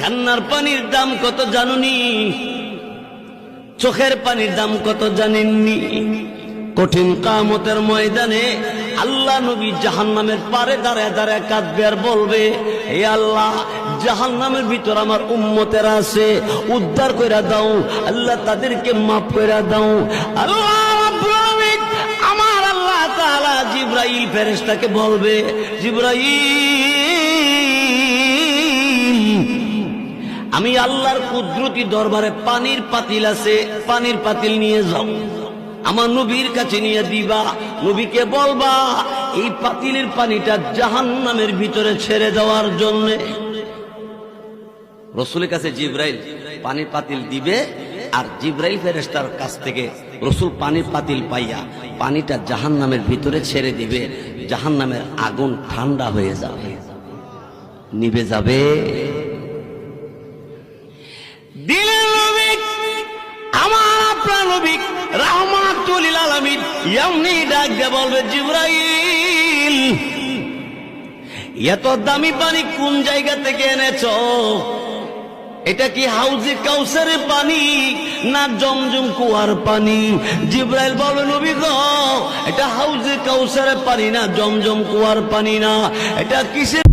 কান্নার পানির দাম কত জানুনি? চোখের পানির দাম কত জানেননি? কঠিন কিয়ামতের ময়দানে আল্লাহ নবী জাহান্নামের পারে দাঁড়ায় দাঁড়ায় কাঁদবে আর বলবে, হে আল্লাহ, জাহান্নামের ভিতর আমার উম্মতেরা আছে, উদ্ধার কইরা দাও আল্লাহ, তাদেরকে মাফ কইরা দাও। আল্লাহ রাব্বুল আলামিন, আমার আল্লাহ তাআলা জিবরাইল ফেরেশতাকে বলবে, জিবরাইল, আমি আল্লাহর কুদরতি দরবারে পানির পাতিল আছে, পানির পাতিল নিয়ে যাও, আমার নবীর কাছে নিয়ে দিবা। নবীকে বলবা এই পাতিলের পানিটা জাহান্নামের ভিতরে ছেড়ে দেওয়ার জন্য। রসুলের কাছে জিবরাইল পানির পাতিল দিবে, আর জিবরাইল ফেরেশতার কাছ থেকে রসুল পানির পাতিল পাইয়া পানিটা জাহান্নামের ভিতরে ছেড়ে দিবে। জাহান্নামের আগুন ঠান্ডা হয়ে যাবে, নিভে যাবে। দিলের নবী, আমার আপনার নবী রাহমাতুল লিল আলামিন এমনি ডাক দিয়ে বলবে, জিবরাইল, এত দামি পানি কোন জায়গা থেকে এনেছো? এটা কি হাউজে কাউসারের পানি না জমজম কুয়ার পানি? জিবরাইল বলবে, নবী গো, এটা হাউজে কাউসারের পানি না, জমজম কুয়ার পানি না, এটা কিসের